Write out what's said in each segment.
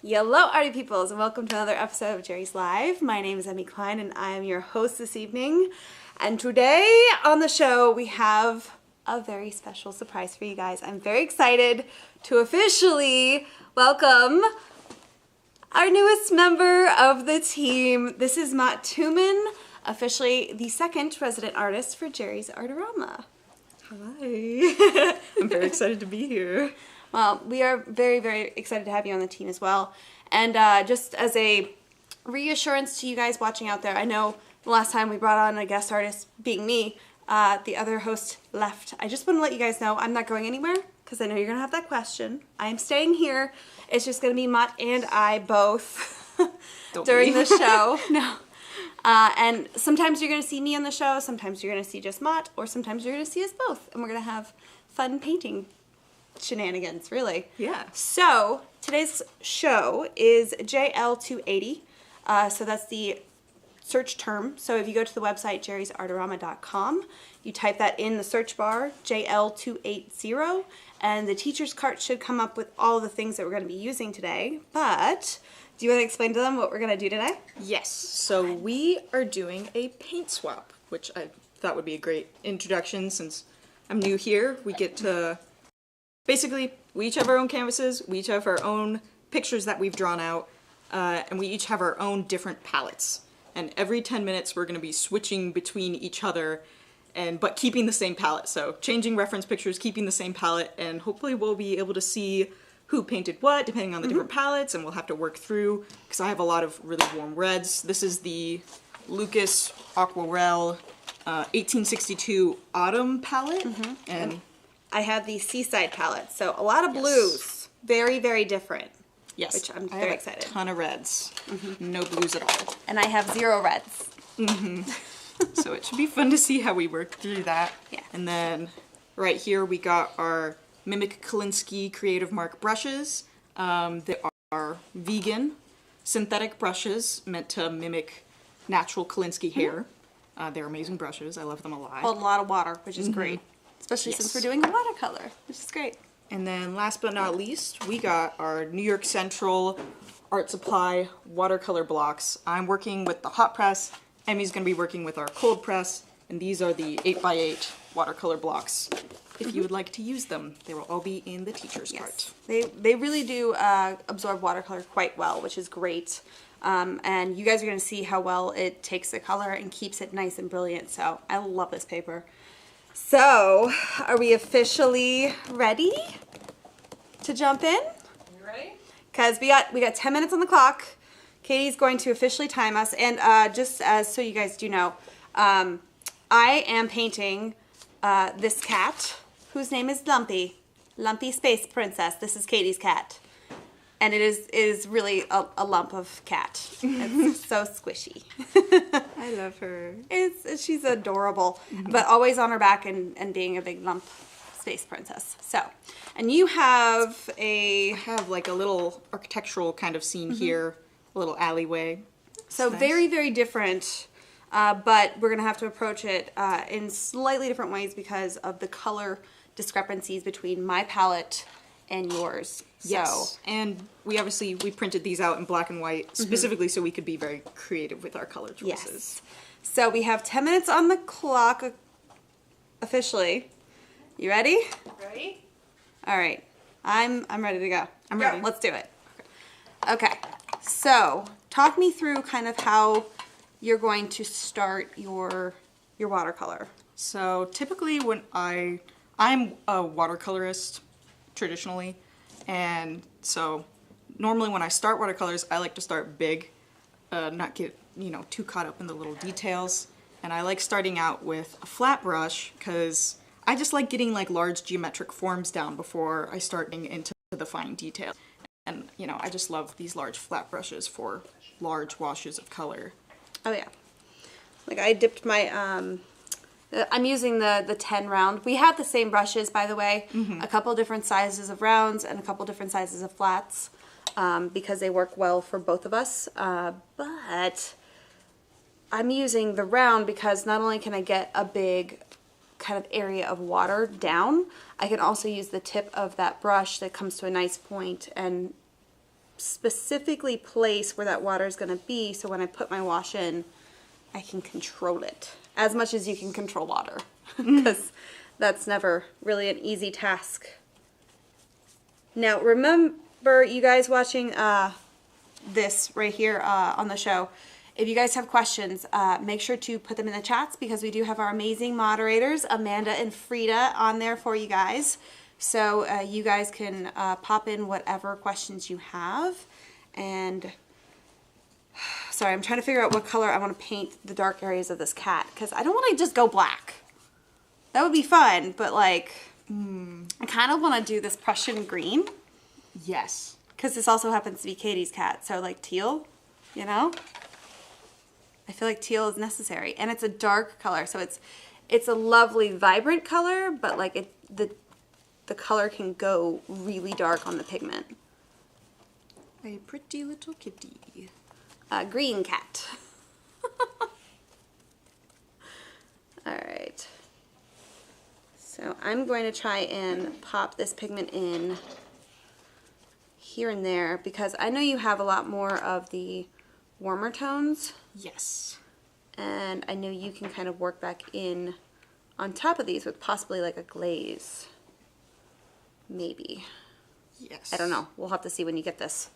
Hello, Arty Peoples, and welcome to another episode of Jerry's Live. My name is Emmy Klein, and I am your host this evening. And today on the show, we have a very special surprise for you guys. I'm very excited to officially welcome our newest member of the team. This is Mot Tuman, officially the second resident artist for Jerry's Artorama. Hi. I'm very excited to be here. Well, we are very, very excited to have you on the team as well. And just as a reassurance to you guys watching out there, I know the last time we brought on a guest artist, being me, the other host left. I just want to let you guys know I'm not going anywhere because I know you're going to have that question. I am staying here. It's just going to be Mot and I both during the show. No. And sometimes you're going to see me on the show, sometimes you're going to see just Mot, or sometimes you're going to see us both. And we're going to have fun painting shenanigans, really. Yeah. So today's show is JL280. So that's the search term. So if you go to the website jerrysartorama.com, you type that in the search bar, JL280, and the teacher's cart should come up with all the things that we're going to be using today. But do you want to explain to them what we're going to do today? Yes. So we are doing a paint swap, which I thought would be a great introduction since I'm new here. We get to basically, we each have our own canvases, we each have our own pictures that we've drawn out, and we each have our own different palettes. And every 10 minutes we're going to be switching between each other, but keeping the same palette. So changing reference pictures, keeping the same palette, and hopefully we'll be able to see who painted what, depending on the different palettes, and we'll have to work through, because I have a lot of really warm reds. This is the Lucas Aquarelle 1862 Autumn palette, and I have the Seaside palette, so a lot of blues. Very, very different. yes, Which I'm I very have excited. a ton of reds, no blues at all. And I have 0 reds. So it should be fun to see how we work through that. Yeah. And then right here we got our Mimic Kolinsky Creative Mark brushes. They are vegan, synthetic brushes meant to mimic natural Kolinsky hair. They're amazing brushes. I love them a lot. Hold a lot of water, which is great. Especially since we're doing a watercolor, which is great. And then last but not least, we got our New York Central Art Supply watercolor blocks. I'm working with the hot press. Emmy's going to be working with our cold press. And these are the 8x8 watercolor blocks. If you would like to use them, they will all be in the teacher's cart. They really do absorb watercolor quite well, which is great. And you guys are going to see how well it takes the color and keeps it nice and brilliant. So I love this paper. So, are we officially ready to jump in? You ready? Because we got 10 minutes on the clock. Katie's going to officially time us, and just as so you guys do know, I am painting this cat, whose name is Lumpy Space Princess. This is Katie's cat, and it is really a lump of cat. It's so squishy. I love her. She's adorable, but always on her back and being a big lump space princess. So, and you have I have like a little architectural kind of scene here, a little alleyway. So nice. very, very different, but we're going to have to approach it in slightly different ways because of the color discrepancies between my palette and yours. Yes, So, and we printed these out in black and white specifically so we could be very creative with our color choices. yes. So we have 10 minutes on the clock officially. You ready? Ready? All right. I'm ready to go. I'm ready. Let's do it. Okay. So, talk me through kind of how you're going to start your watercolor. So typically when I'm a watercolorist traditionally, and so normally when I start watercolors I like to start big, not get too caught up in the little details, and I like starting out with a flat brush because I just like getting like large geometric forms down before I start getting into the fine detail. And I just love these large flat brushes for large washes of color. Oh yeah. Like I dipped my I'm using the 10 round. We have the same brushes, by the way, a couple different sizes of rounds and a couple different sizes of flats because they work well for both of us. But I'm using the round because not only can I get a big kind of area of water down, I can also use the tip of that brush that comes to a nice point and specifically place where that water is going to be, so when I put my wash in, I can control it as much as you can control water, because that's never really an easy task. Now remember, you guys watching this right here on the show, if you guys have questions, make sure to put them in the chats, because we do have our amazing moderators, Amanda and Frida, on there for you guys. So you guys can pop in whatever questions you have. And sorry, I'm trying to figure out what color I want to paint the dark areas of this cat, because I don't want to just go black. That would be fun, but like, I kind of want to do this Prussian green. Yes. Because this also happens to be Katie's cat, so like teal, you know? I feel like teal is necessary, and it's a dark color, so it's a lovely, vibrant color, but like the color can go really dark on the pigment. A pretty little kitty. A green cat. All right. So I'm going to try and pop this pigment in here and there, because I know you have a lot more of the warmer tones. Yes. And I know you can kind of work back in on top of these with possibly like a glaze. Maybe. Yes. I don't know. We'll have to see when you get this,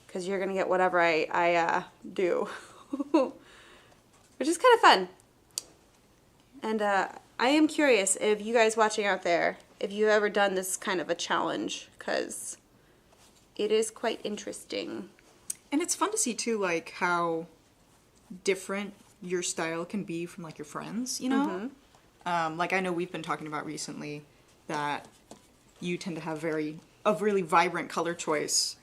because you're going to get whatever I do. Which is kind of fun. And I am curious if you guys watching out there, if you've ever done this kind of a challenge, because it is quite interesting. And it's fun to see too, like how different your style can be from like your friends, you know? Like I know we've been talking about recently that you tend to have a really vibrant color choice,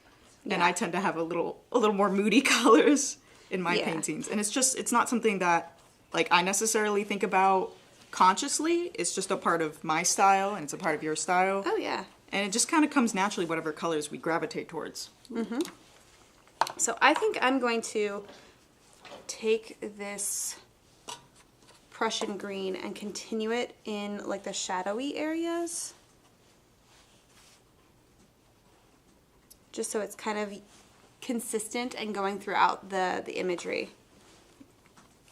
and I tend to have a little more moody colors in my paintings. And it's not something that like I necessarily think about consciously. It's just a part of my style, and it's a part of your style. Oh yeah. And it just kind of comes naturally, whatever colors we gravitate towards. So I think I'm going to take this Prussian green and continue it in like the shadowy areas. Just so it's kind of consistent and going throughout the imagery.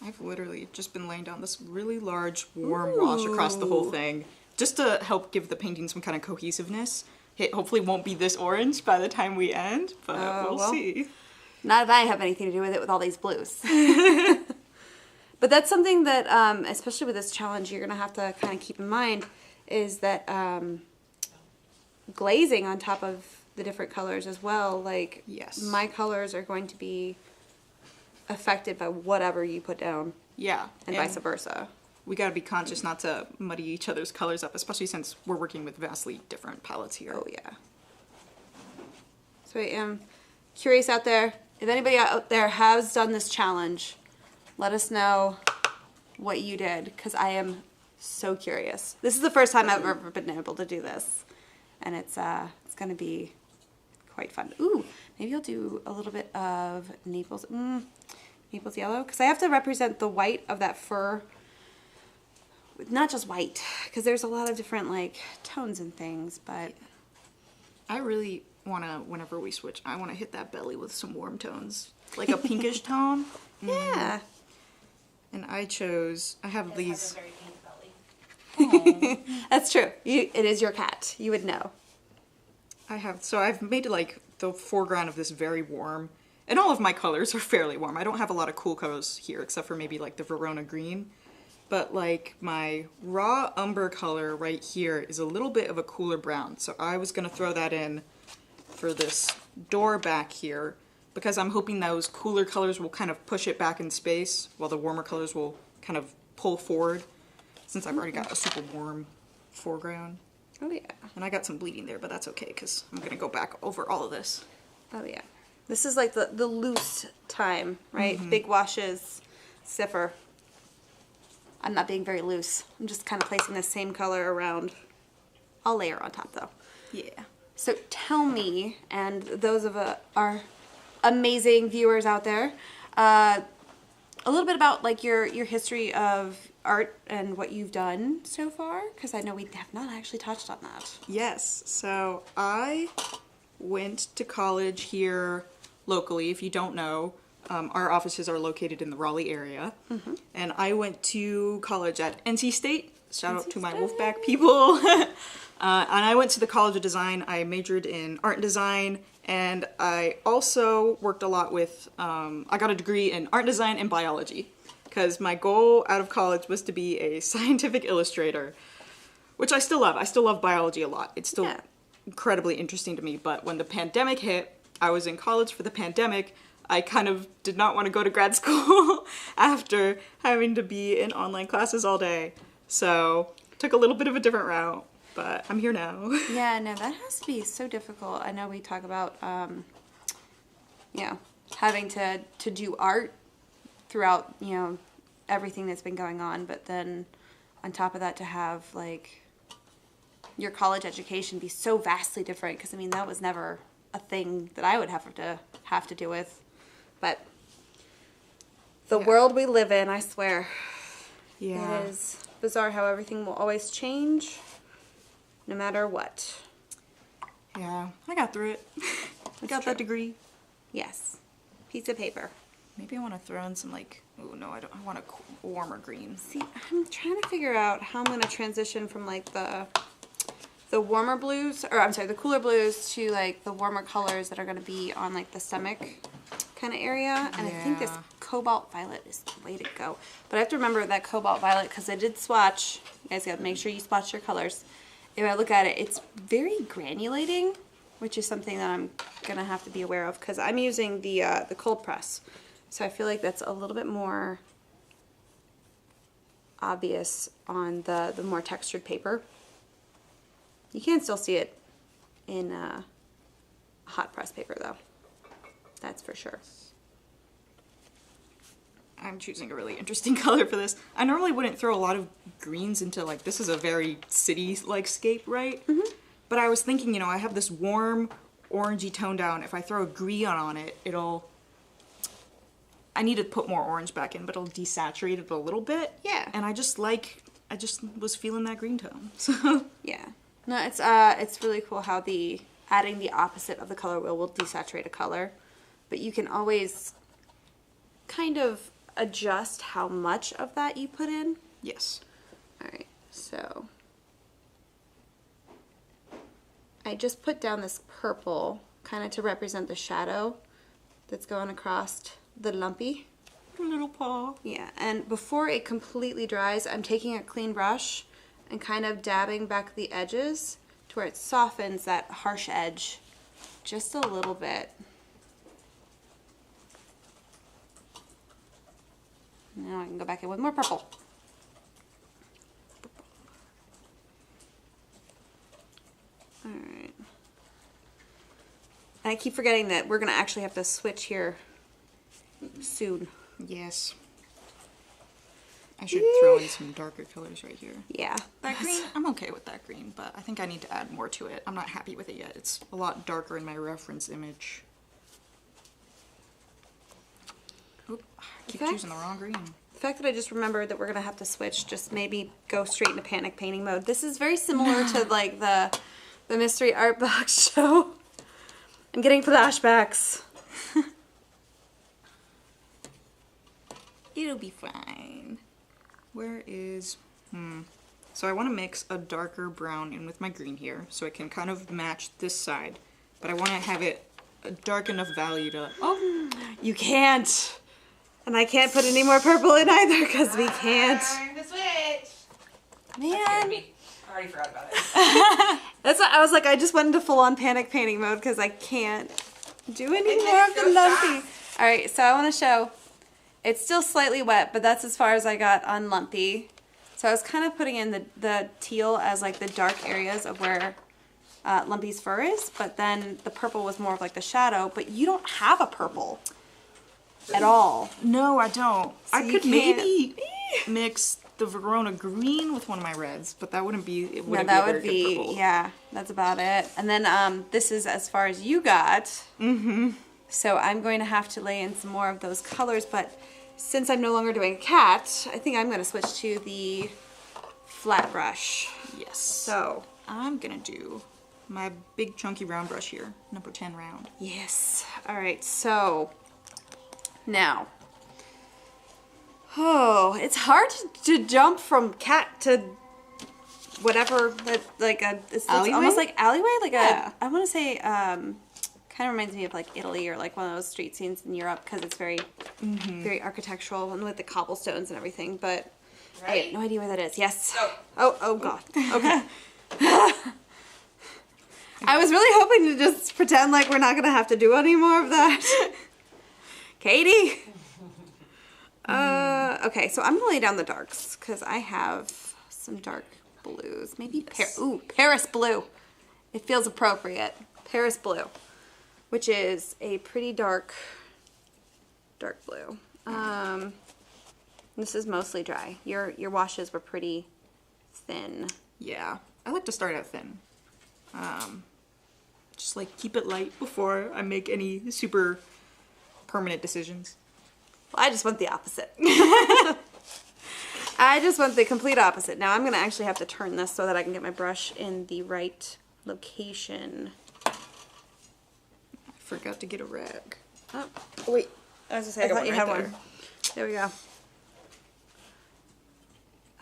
I've literally just been laying down this really large warm wash across the whole thing, just to help give the painting some kind of cohesiveness. It hopefully won't be this orange by the time we end, but we'll see. Not if I have anything to do with it with all these blues. But that's something that, especially with this challenge, you're going to have to kind of keep in mind, is that glazing on top of the different colors as well. Like, my colors are going to be affected by whatever you put down. Yeah. And vice versa. We got to be conscious not to muddy each other's colors up, especially since we're working with vastly different palettes here. Oh, yeah. So I am curious out there, if anybody out there has done this challenge, let us know what you did, because I am so curious. This is the first time I've ever been able to do this, and it's going to be quite fun. Ooh, maybe I'll do a little bit of Naples yellow, because I have to represent the white of that fur. Not just white, because there's a lot of different like tones and things, but I really want to, whenever we switch, I want to hit that belly with some warm tones, like a pinkish tone. Yeah. And I have these. That's true. It is your cat. You would know. I've made like the foreground of this very warm, and all of my colors are fairly warm. I don't have a lot of cool colors here, except for maybe like the Verona green. But like my raw umber color right here is a little bit of a cooler brown. So I was going to throw that in for this door back here, because I'm hoping those cooler colors will kind of push it back in space, while the warmer colors will kind of pull forward, since I've already got a super warm foreground. Oh yeah. And I got some bleeding there, but that's okay, because I'm going to go back over all of this. Oh yeah. This is like the loose time, right? Big washes, stiffer. I'm not being very loose. I'm just kind of placing the same color around. I'll layer on top though. Yeah. So tell me, and those of our amazing viewers out there, a little bit about like your history of art and what you've done so far, because I know we have not actually touched on that. Yes. So I went to college here locally. If you don't know, our offices are located in the Raleigh area. And I went to college at NC State. Shout out to my Wolfpack people. And I went to the College of Design. I majored in art and design, and I also worked a lot with, I got a degree in art design and biology, because my goal out of college was to be a scientific illustrator, which I still love. I still love biology a lot. It's still incredibly interesting to me, but when the pandemic hit, I was in college for the pandemic. I kind of did not want to go to grad school after having to be in online classes all day. So, took a little bit of a different route, but I'm here now. Yeah, no, that has to be so difficult. I know we talk about, you know, having to do art throughout, you know, everything that's been going on, but then on top of that to have, like, your college education be so vastly different, because, I mean, that was never a thing that I would have to deal with. But the world we live in, I swear. Yeah. It is bizarre how everything will always change, no matter what. Yeah, I got through it. I got that degree. Yes. Piece of paper. Maybe I want to throw in some, like, oh no, I don't. I want a warmer green. See, I'm trying to figure out how I'm going to transition from, like, the warmer blues, or I'm sorry, the cooler blues to, like, the warmer colors that are going to be on, like, the stomach kind of area. And I think this cobalt violet is the way to go. But I have to remember that cobalt violet, because I did swatch. You guys got to make sure you swatch your colors. If I look at it, it's very granulating, which is something that I'm going to have to be aware of, because I'm using the cold press. So I feel like that's a little bit more obvious on the more textured paper. You can still see it in hot press paper, though. That's for sure. I'm choosing a really interesting color for this. I normally wouldn't throw a lot of greens into, like, this is a very city-like scape, right? But I was thinking, you know, I have this warm orangey tone down. If I throw a green on it, it'll... I need to put more orange back in, but it'll desaturate it a little bit. Yeah. And I just was feeling that green tone, so... Yeah. No, it's really cool how adding the opposite of the color wheel will desaturate a color. But you can always kind of adjust how much of that you put in. Yes. Alright, so I just put down this purple kind of to represent the shadow that's going across the lumpy. Little paw. Yeah, and before it completely dries, I'm taking a clean brush and kind of dabbing back the edges to where it softens that harsh edge just a little bit. Now I can go back in with more purple. Alright. And I keep forgetting that we're going to actually have to switch here soon. Yes. I should throw in some darker colors right here. Yeah. That green, I'm okay with that green, but I think I need to add more to it. I'm not happy with it yet. It's a lot darker in my reference image. Oop, I keep choosing the wrong green. The fact that I just remembered that we're going to have to switch, just maybe go straight into panic painting mode. This is very similar to, like, the mystery art box show. I'm getting flashbacks. It'll be fine. Where is... So I want to mix a darker brown in with my green here, so it can kind of match this side. But I want to have it a dark enough value to... Oh, you can't! And I can't put any more purple in either, because we can't. Time to switch! Man. I already forgot about it. That's what I was like, I just went into full-on panic painting mode, because I can't do any more of the lumpy. Alright, so I want to show... It's still slightly wet, but that's as far as I got on lumpy. So I was kind of putting in the teal as like the dark areas of where lumpy's fur is, but then the purple was more of like the shadow, but you don't have a purple at all. No, I don't. So I you could can't- maybe mix the Verona green with one of my reds, but that wouldn't be, it No, wouldn't that be a would very good be, purple. yeah, that's about it. And then this is as far as you got. Mm-hmm. So I'm going to have to lay in some more of those colors, but since I'm no longer doing cat, I think I'm going to switch to the flat brush. Yes. So I'm gonna do my big chunky round brush here, number 10 round. Yes. All right, so now, oh, it's hard to jump from cat to whatever, that like it's almost like alleyway, like Yeah. I want to say, kind of reminds me of like Italy or like one of those street scenes in Europe because it's very, very architectural and with the cobblestones and everything. But I have no idea where that is. Yes. Oh God. Okay. I was really hoping to just pretend like we're not gonna have to do any more of that. Katie. Okay, so I'm gonna lay down the darks because I have some dark blues. Maybe Paris blue. It feels appropriate. Paris blue, which is a pretty dark blue. This is mostly dry. Your washes were pretty thin. Yeah, I like to start out thin. Just like keep it light before I make any super permanent decisions. Well, I just want the opposite. I just want the complete opposite. Now I'm going to actually have to turn this so that I can get my brush in the right location. I forgot to get a rag. Oh, Wait, I was going to say, I got thought one you right had there. one. There we go.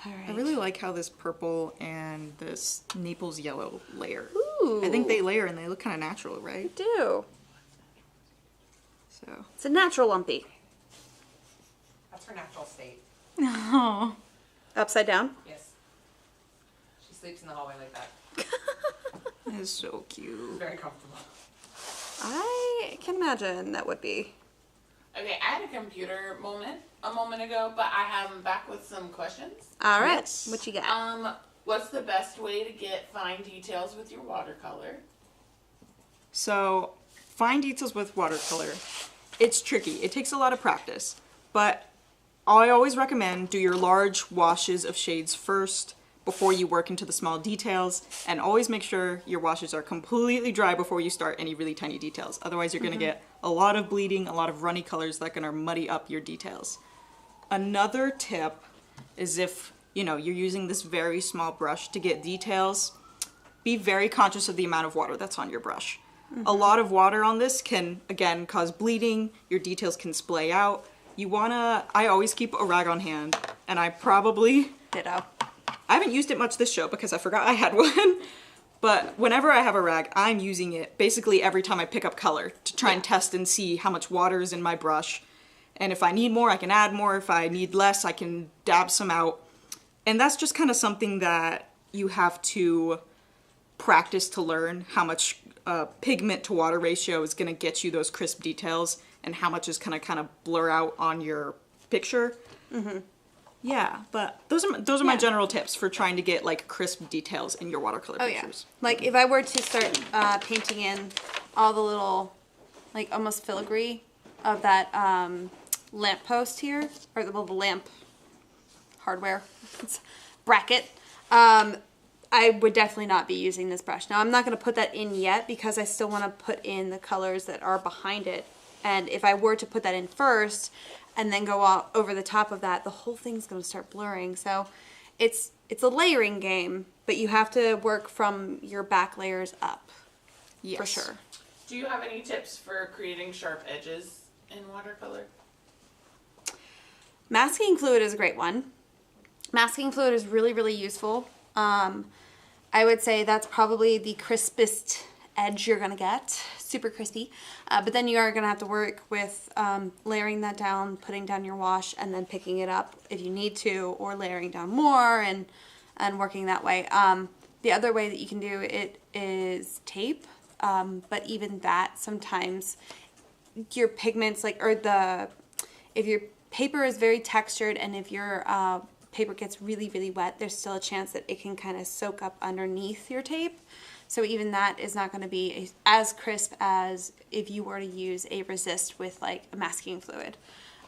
All right. I really like how this purple and this Naples yellow layer. Ooh. I think they layer and they look kind of natural, right? do. So. It's a natural lumpy. That's her natural state. Oh. Upside down? Yes. She sleeps in the hallway like that. That is so cute. Very comfortable. I can imagine that would be. Okay, I had a computer moment a moment ago, but I have back with some questions. All right. Yes. What you got? What's the best way to get fine details with your watercolor? So, fine details with watercolor, it's tricky. It takes a lot of practice, but I always recommend do your large washes of shades first before you work into the small details, and always make sure your washes are completely dry before you start any really tiny details. Otherwise, you're going to get a lot of bleeding, a lot of runny colors that are going to muddy up your details. Another tip is if, you're using this very small brush to get details, be very conscious of the amount of water that's on your brush. A lot of water on this can, again, cause bleeding, your details can splay out. I always keep a rag on hand, and I Ditto. haven't used it much this show because I forgot I had one, but whenever I have a rag, I'm using it basically every time I pick up color to try and test and see how much water is in my brush. And if I need more, I can add more. If I need less, I can dab some out. And that's just kind of something that you have to practice to learn how much pigment to water ratio is going to get you those crisp details and how much is going to kind of blur out on your picture. Yeah, but those are my general tips for trying to get like crisp details in your watercolor pictures. Yeah. Like if I were to start painting in all the little, like almost filigree of that lamp post here, or the lamp hardware bracket, I would definitely not be using this brush. Now I'm not going to put that in yet because I still want to put in the colors that are behind it. And if I were to put that in first and then go over the top of that, the whole thing's going to start blurring. So it's a layering game, but you have to work from your back layers up. Yes. For sure. Do you have any tips for creating sharp edges in watercolor? Masking fluid is a great one. Masking fluid is really, really useful. I would say that's probably the crispest edge you're gonna get, super crispy. But then you are gonna have to work with layering that down, putting down your wash, and then picking it up if you need to, or layering down more and working that way. The other way that you can do it is tape, but even that sometimes your pigments if your paper is very textured and if your paper gets really, really wet, there's still a chance that it can kind of soak up underneath your tape. So even that is not going to be as crisp as if you were to use a resist with like a masking fluid.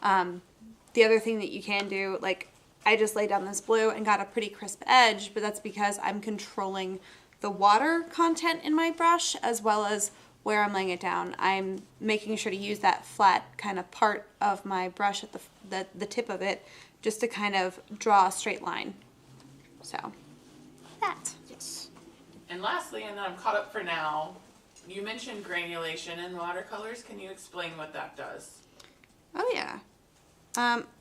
The other thing that you can do, like I just laid down this blue and got a pretty crisp edge, but that's because I'm controlling the water content in my brush as well as where I'm laying it down. I'm making sure to use that flat kind of part of my brush at the tip of it just to kind of draw a straight line. So, that. Yes. And lastly, and then I'm caught up for now, you mentioned granulation in watercolors. Can you explain what that does? Oh yeah,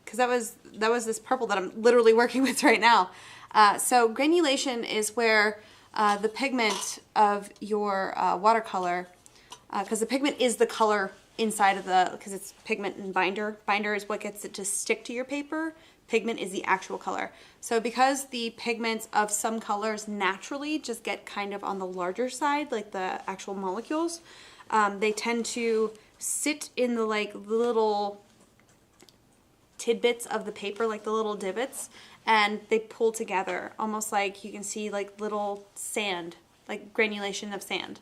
because that was this purple that I'm literally working with right now. So granulation is where the pigment of your watercolor, because the pigment is the color inside of the, because it's pigment and binder. Binder is what gets it to stick to your paper. Pigment is the actual color. So because the pigments of some colors naturally just get kind of on the larger side, like the actual molecules, they tend to sit in the like little tidbits of the paper, like the little divots, and they pull together almost like you can see like little sand, like granulation of sand.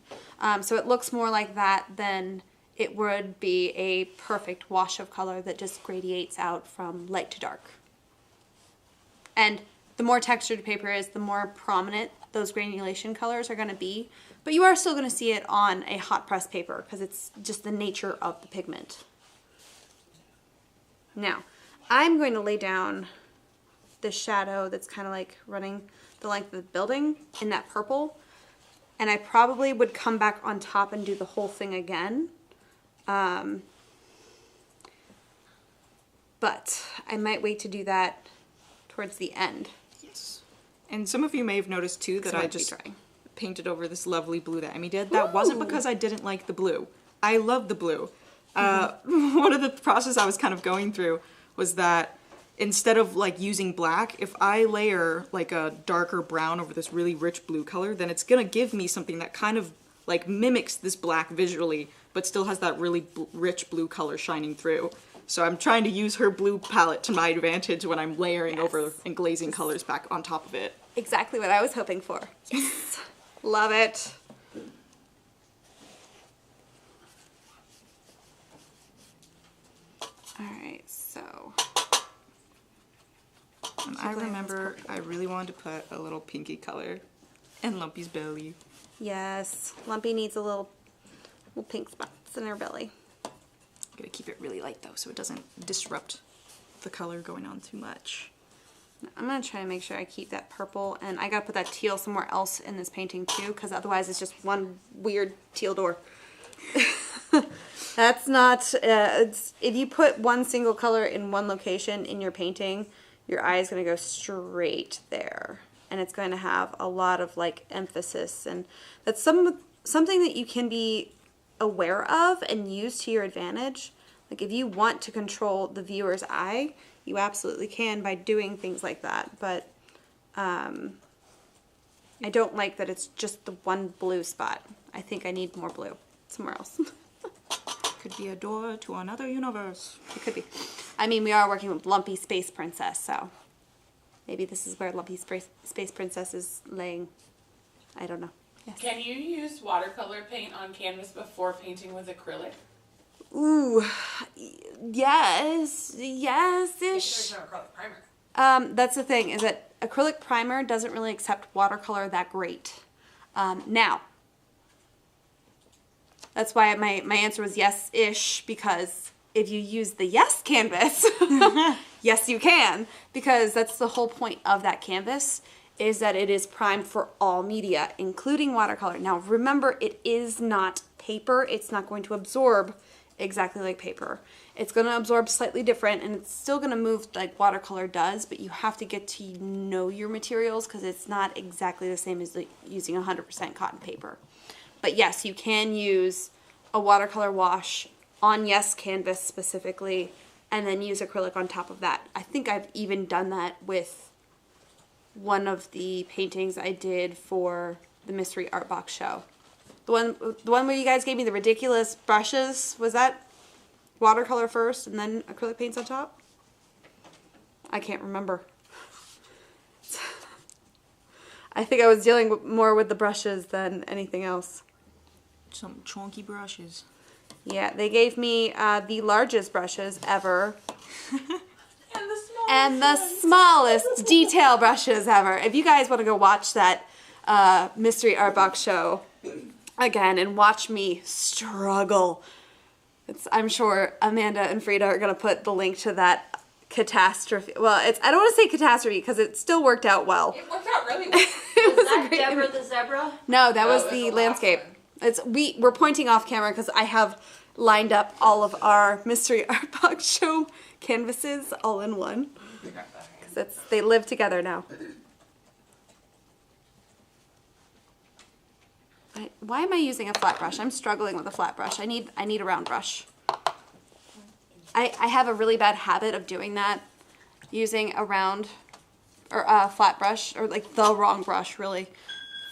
So it looks more like that than it would be a perfect wash of color that just gradiates out from light to dark. And the more textured the paper is, the more prominent those granulation colors are going to be. But you are still going to see it on a hot press paper because it's just the nature of the pigment. Now, I'm going to lay down the shadow that's kind of like running the length of the building in that purple. And I probably would come back on top and do the whole thing again. But I might wait to do that towards the end. Yes. And some of you may have noticed too that I just painted over this lovely blue that Emmy did. That wasn't because I didn't like the blue. I love the blue. One of the process I was kind of going through was that instead of like using black, if I layer like a darker brown over this really rich blue color, then it's gonna give me something that kind of like mimics this black visually, but still has that really rich blue color shining through. So I'm trying to use her blue palette to my advantage when I'm layering over and glazing colors back on top of it. Exactly what I was hoping for. Yes. Love it. Alright, so. And I remember I really wanted to put a little pinky color in Lumpy's belly. Yes, Lumpy needs a little pink spots in her belly. Gotta keep it really light though so it doesn't disrupt the color going on too much. I'm gonna try to make sure I keep that purple, and I gotta put that teal somewhere else in this painting too, because otherwise it's just one weird teal door. That's not, if you put one single color in one location in your painting, your eye is gonna go straight there. And it's going to have a lot of like emphasis, and that's something that you can be aware of and use to your advantage. Like if you want to control the viewer's eye, you absolutely can by doing things like that. But I don't like that it's just the one blue spot. I think I need more blue somewhere else. Could be a door to another universe. It could be. I mean, we are working with Lumpy Space Princess, so maybe this is where Lumpy Space Princess is laying. I don't know. Yes. Can you use watercolor paint on canvas before painting with acrylic? Ooh, yes, yes-ish. There's no acrylic primer. That's the thing, is that acrylic primer doesn't really accept watercolor that great. Now, that's why my answer was yes-ish, because if you use the yes canvas, yes you can, because that's the whole point of that canvas, is that it is primed for all media, including watercolor. Now remember, it is not paper. It's not going to absorb exactly like paper. It's going to absorb slightly different, and it's still going to move like watercolor does, but you have to get to know your materials because it's not exactly the same as using 100% cotton paper. But yes, you can use a watercolor wash on yes canvas specifically, and then use acrylic on top of that. I think I've even done that with one of the paintings I did for the Mystery Art Box show. The one where you guys gave me the ridiculous brushes, was that watercolor first and then acrylic paints on top? I can't remember. I think I was dealing more with the brushes than anything else. Some chunky brushes. Yeah, they gave me the largest brushes ever. And the smallest detail brushes ever. If you guys want to go watch that Mystery Art Box show again and watch me struggle, I'm sure Amanda and Frida are going to put the link to that catastrophe. Well, I don't want to say catastrophe because it still worked out well. It worked out really well. It was that a great Deborah image. the zebra? No, that was was the the last landscape. one. We're pointing off camera because I have lined up all of our mystery art box show canvases all in one. Because they live together now. Why am I using a flat brush? I'm struggling with a flat brush. I need a round brush. I have a really bad habit of doing that, using a round or a flat brush, or like the wrong brush really,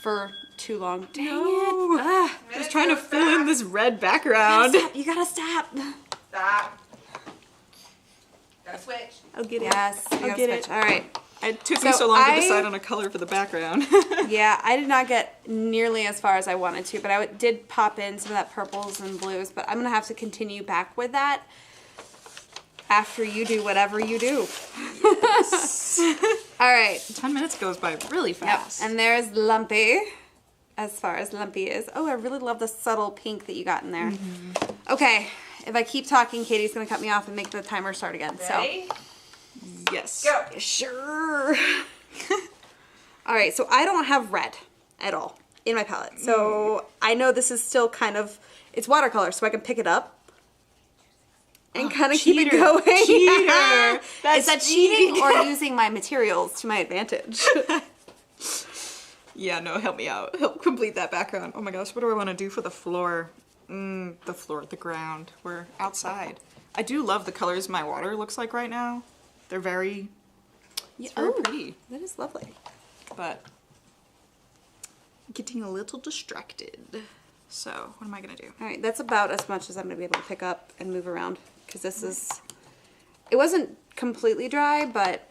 for too long. Dang it! Ah, Just trying to fill in this red you background. gotta stop. You gotta stop. Stop. Gotta switch. I'll get it. Yes, I'll get get it. All right. It took me So so long I- to decide on a color for the background. Yeah, I did not get nearly as far as I wanted to, but I did pop in some of that purples and blues, but I'm going to have to continue back with that after you do whatever you do. All right. 10 minutes goes by really Yep. fast. And there's Lumpy, as far as Lumpy is. Oh, I really love the subtle pink that you got in there. Okay, if I keep talking, Katie's going to cut me off and make the timer start again. Ready? Yes. Go. So, sure. All right, so I don't have red at all in my palette. So I know this is still kind of, it's watercolor, so I can pick it up and kind of keep it cheater. going. Cheater. Is that cheating or using my materials to my advantage? Yeah, no, help me out. Help complete that background. Oh my gosh, what do I want to do for the floor? The ground. We're outside. I do love the colors my water looks like right now. They're very, it's very pretty, That is lovely. but getting a little distracted. So, what am I gonna do? All right, that's about as much as I'm going to be able to pick up and move around, because this is, it wasn't completely dry, but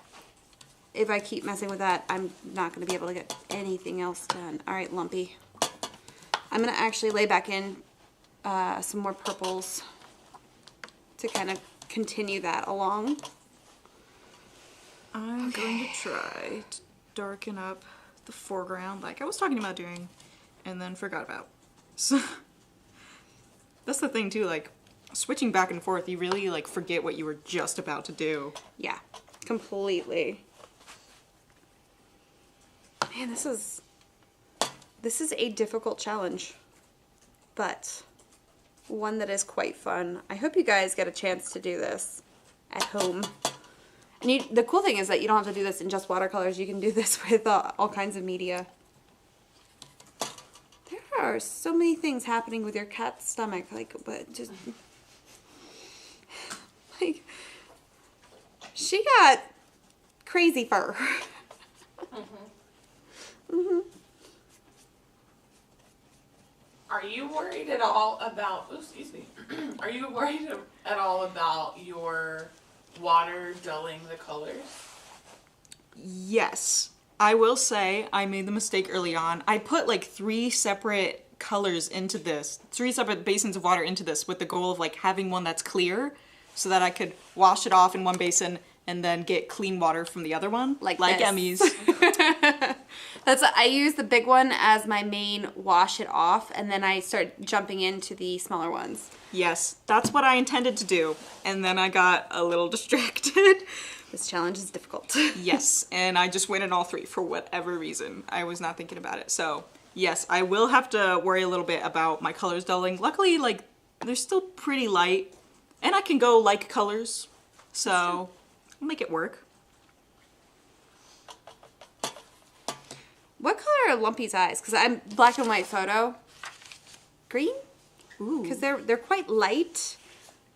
if I keep messing with that, I'm not going to be able to get anything else done. All right, Lumpy. I'm going to actually lay back in some more purples to kind of continue that along. I'm going to try to darken up the foreground like I was talking about doing and then forgot about. So that's the thing too, like switching back and forth, you really like forget what you were just about to do. Yeah, completely. Man, this is a difficult challenge, but one that is quite fun. I hope you guys get a chance to do this at home. And the cool thing is that you don't have to do this in just watercolors. You can do this with all kinds of media. There are so many things happening with your cat's stomach, like, but just like she got crazy fur. Are you worried at all about, oh, excuse me, are you worried at all about your water dulling the colors? Yes. I will say I made the mistake early on. I put like 3 separate colors into this, 3 separate basins of water into this with the goal of like having one that's clear so that I could wash it off in one basin and then get clean water from the other one. Like this. Emmy's. I use the big one as my main wash it off, and then I start jumping into the smaller ones. Yes, that's what I intended to do. And then I got a little distracted. This challenge is difficult. Yes, and I just went in all 3 for whatever reason. I was not thinking about it. So, yes, I will have to worry a little bit about my colors dulling. Luckily, like, they're still pretty light, and I can go like colors, so I'll make it work. What color are Lumpy's eyes? Because I'm black and white photo. Green? Ooh. Because they're quite light,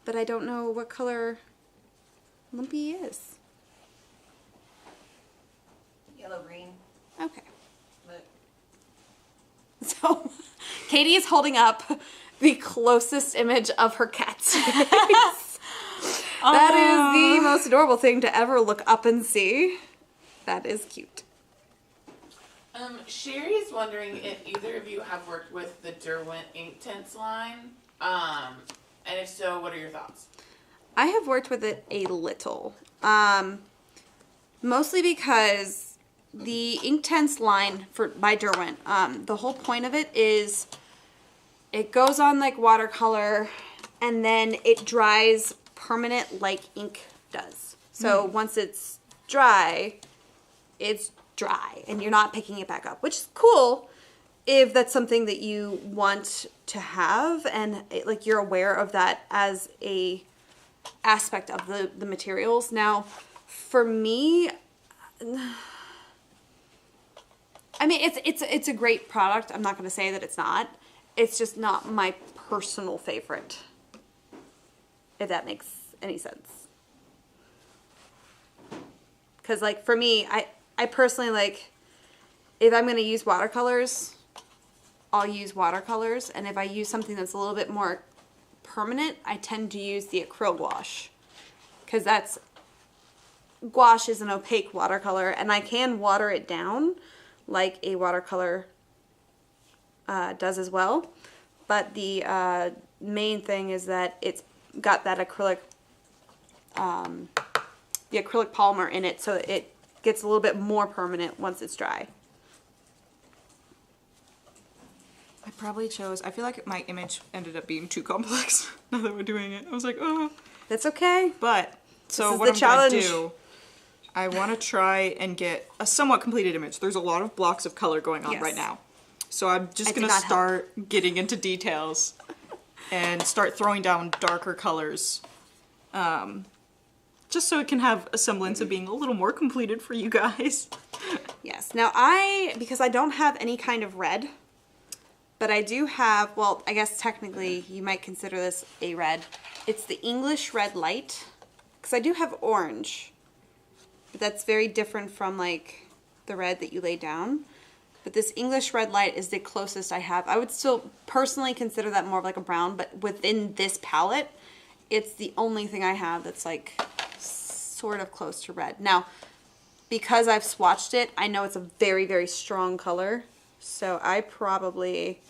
but I don't know what color Lumpy is. Yellow green. Okay. Look. So, Katie is holding up the closest image of her cat's face. That is the most adorable thing to ever look up and see. That is cute. Sherry is wondering if either of you have worked with the Derwent Inktense line. And if so, what are your thoughts? I have worked with it a little. Mostly because the Inktense line by Derwent, the whole point of it is it goes on like watercolor and then it dries permanent like ink does. So once it's dry, it's dry and you're not picking it back up, which is cool if that's something that you want to have and like you're aware of that as a aspect of the materials. Now, for me, I mean, it's a great product. I'm not going to say that it's not. It's just not my personal favorite, if that makes any sense. Because, like, for me, I personally, like, if I'm going to use watercolors, I'll use watercolors. And if I use something that's a little bit more permanent, I tend to use the acrylic gouache. Because gouache is an opaque watercolor, and I can water it down like a watercolor does as well. But the main thing is that it's got that acrylic, the acrylic polymer in it, so it gets a little bit more permanent once it's dry. I probably chose, I feel like my image ended up being too complex now that we're doing it. I was like, oh. That's okay. But, so what I'm going to do, I want to try and get a somewhat completed image. There's a lot of blocks of color going on right now. So I'm just going to start getting into details and start throwing down darker colors. Just so it can have a semblance of being a little more completed for you guys. Yes. Now because I don't have any kind of red, but I do have, well, I guess technically you might consider this a red. It's the English Red Light, because I do have orange. But that's very different from like the red that you lay down. But this English Red Light is the closest I have. I would still personally consider that more of like a brown, but within this palette, it's the only thing I have that's like sort of close to red. Now, because I've swatched it, I know it's a very, very strong color. So I probably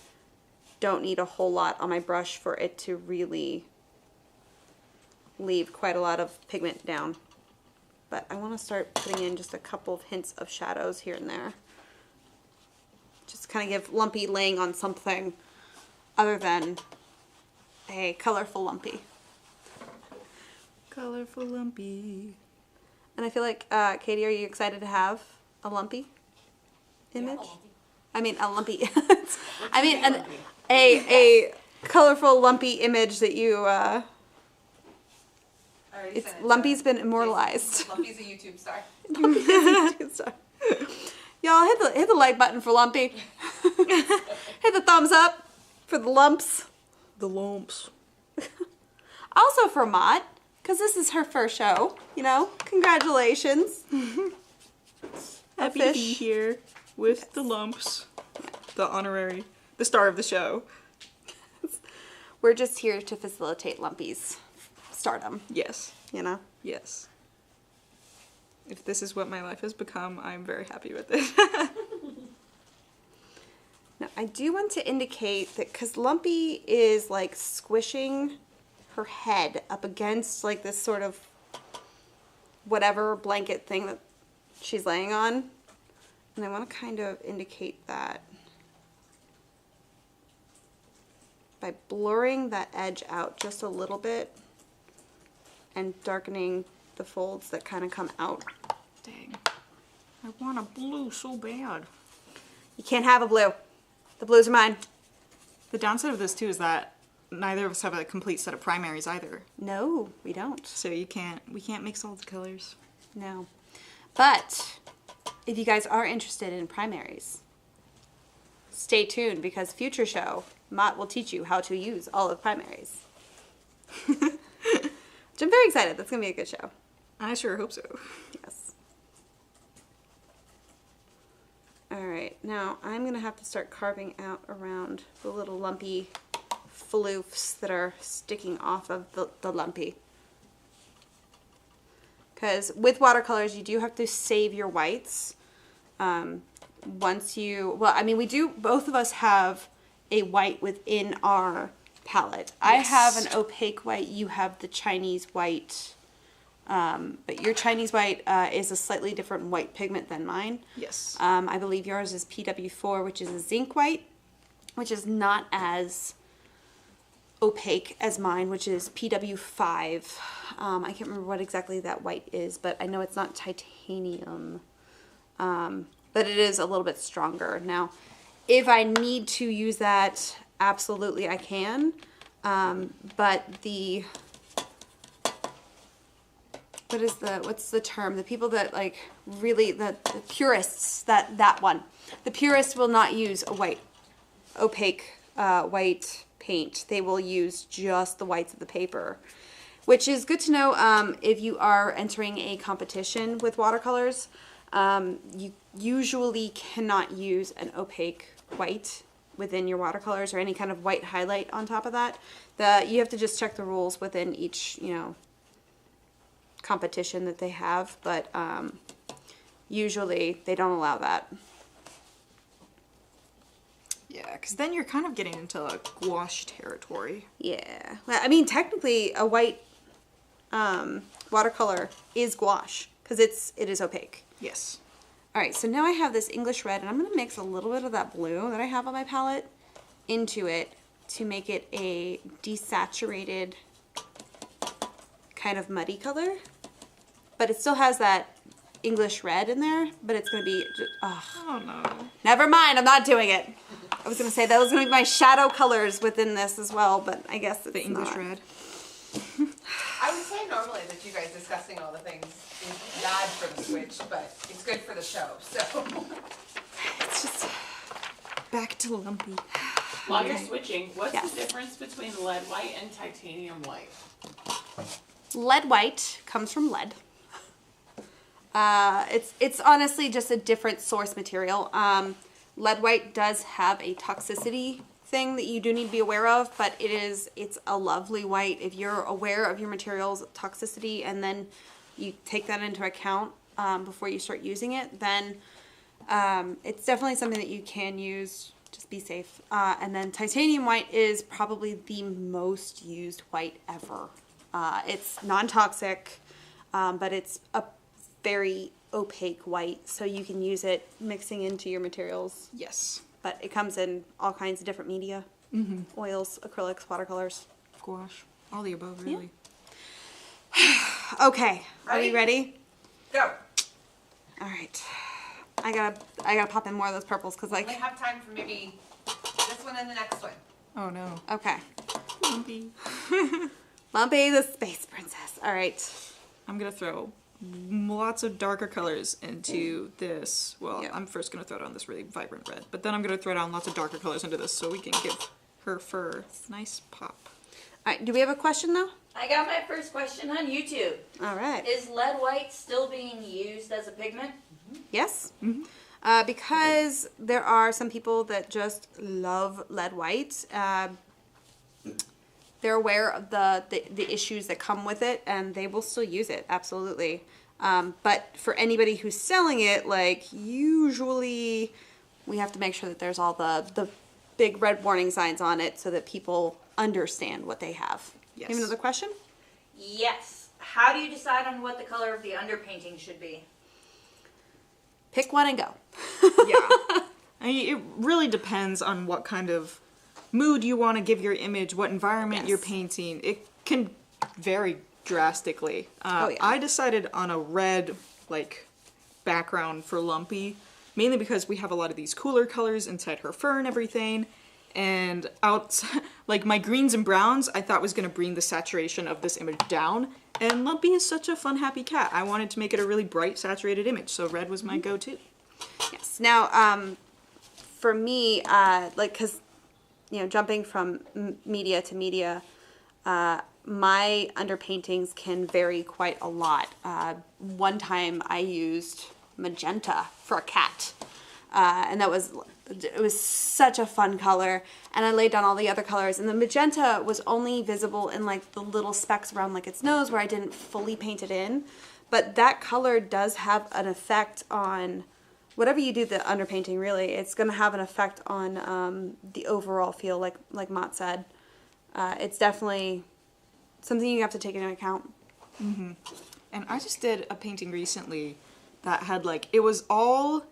don't need a whole lot on my brush for it to really leave quite a lot of pigment down. But I want to start putting in just a couple of hints of shadows here and there. Just kind of give lumpy laying on something other than a colorful lumpy. Colorful lumpy. And I feel like, Katie, are you excited to have a lumpy image? Yeah. I mean, a lumpy. I mean, a colorful lumpy image that you. It's Lumpy's been immortalized. Lumpy's a YouTube star. Y'all hit the like button for Lumpy. Hit the thumbs up for the lumps. The lumps. Also for Mot, because this is her first show. You know, congratulations. Happy to be here with the lumps. The honorary, the star of the show. We're just here to facilitate Lumpy's stardom. Yes. You know? Yes. If this is what my life has become, I'm very happy with it. Now, I do want to indicate that because Lumpy is like squishing her head up against like this sort of whatever blanket thing that she's laying on. And I want to kind of indicate that by blurring that edge out just a little bit and darkening the folds that kind of come out. Dang. I want a blue so bad. You can't have a blue. The blues are mine. The downside of this too is that neither of us have a complete set of primaries either. No, we don't. So we can't mix all the colors. No. But if you guys are interested in primaries, stay tuned because future show, Mot will teach you how to use all of primaries. Which I'm very excited. That's going to be a good show. I sure hope so. Yes. Alright, now I'm going to have to start carving out around the little lumpy floofs that are sticking off of the lumpy. Because with watercolors, you do have to save your whites. Once you, well, I mean, we do, both of us have a white within our palette. Yes. I have an opaque white, you have the Chinese white. But your Chinese white is a slightly different white pigment than mine. Yes. I believe yours is PW4, which is a zinc white, which is not as opaque as mine, which is PW5. I can't remember what exactly that white is, but I know it's not titanium. but it is a little bit stronger. Now, if I need to use that, absolutely I can. But the, what's the term? The people that like really, the purists, that one. The purists will not use a white, opaque white paint. They will use just the whites of the paper, which is good to know if you are entering a competition with watercolors. You usually cannot use an opaque white within your watercolors or any kind of white highlight on top of that. You have to just check the rules within each, competition that they have, but usually they don't allow that. Yeah, because then you're kind of getting into like gouache territory. Yeah. Well, I mean, technically a white watercolor is gouache because it is opaque. Yes. All right, so now I have this English red, and I'm going to mix a little bit of that blue that I have on my palette into it to make it a desaturated kind of muddy color. But it still has that English red in there, but it's going to be just, Oh no. never mind, I'm not doing it. I was going to say that was going to be my shadow colors within this as well, but I guess it's The English not. red. I would say normally that you guys discussing all the things is bad for the Switch, but it's good for the show, so. It's just Back to lumpy. While you're switching, what's Yes. the difference between lead white and titanium white? lead white comes from lead. It's honestly just a different source material. Lead white does have a toxicity thing that you do need to be aware of, but it's a lovely white. If you're aware of your material's toxicity and then you take that into account before you start using it, then it's definitely something that you can use. Just be safe. And then titanium white is probably the most used white ever. It's non-toxic, but it's a very opaque white, so you can use it mixing into your materials. Yes. But it comes in all kinds of different media. Oils, acrylics, watercolors. Gouache. All the above, really. Okay, are we ready? Go. All right. I gotta pop in more of those purples because We like, have time for maybe this one and the next one. Oh no. okay. Lumpy. Lumpy the Space Princess. All right. I'm gonna throw lots of darker colors into this. Well, Yep. I'm first gonna throw it on this really vibrant red, but then I'm gonna throw down lots of darker colors into this so we can give her fur a nice pop. All right. Do we have a question though? I got my first question on YouTube. All right. Is lead white still being used as a pigment? Yes. Because there are some people that just love lead white. They're aware of the issues that come with it, and they will still use it, absolutely. But for anybody who's selling it, like, usually we have to make sure that there's all the big red warning signs on it so that people understand what they have. Yes. You have another question? Yes. How do you decide on what the color of the underpainting should be? Pick one and go. Yeah. I mean, it really depends on what kind of mood you want to give your image, what environment Yes. you're painting. It can vary drastically. Oh, yeah. I decided on a red, like, background for Lumpy, mainly because we have a lot of these cooler colors inside her fur and everything. And like, my greens and browns, I thought was going to bring the saturation of this image down. And Lumpy is such a fun, happy cat. I wanted to make it a really bright, saturated image, so red was my go-to. Yes. Now, for me, like, because, jumping from media to media, my underpaintings can vary quite a lot. One time I used magenta for a cat, and it was such a fun color, and I laid down all the other colors, and the magenta was only visible in like the little specks around like its nose where I didn't fully paint it in, but that color does have an effect on whatever you do the underpainting. Really, it's going to have an effect on the overall feel, like Mot said. It's definitely something you have to take into account. And I just did a painting recently that had like, it was all,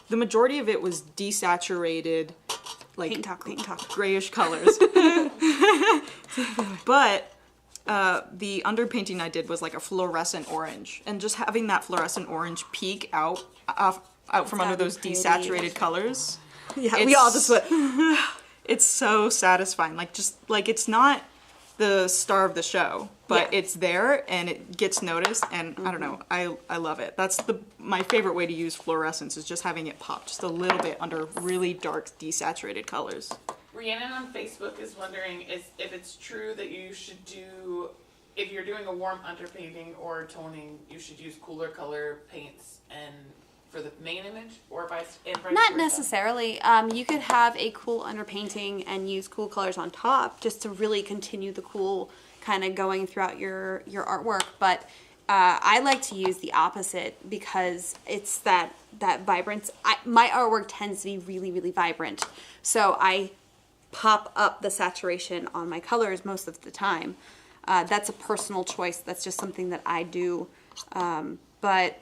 the majority of it was desaturated, like Paint talk. grayish colors. But the underpainting I did was like a fluorescent orange, and just having that fluorescent orange peek out out from under gotta be those pretty. desaturated colors. Yeah, we all just went. It's so satisfying. Like, just like, it's not the star of the show, but Yeah. it's there and it gets noticed, and I don't know, I love it. That's my favorite way to use fluorescence, is just having it pop just a little bit under really dark desaturated colors. Rhiannon on Facebook is wondering if it's true that you should do, if you're doing a warm underpainting or toning, you should use cooler color paints and for the main image, or vice Not versa? necessarily. You could have a cool underpainting and use cool colors on top just to really continue the cool kind of going throughout your artwork. But I like to use the opposite because it's that vibrance. My artwork tends to be really, really vibrant. So I pop up the saturation on my colors most of the time. That's a personal choice. That's just something that I do. But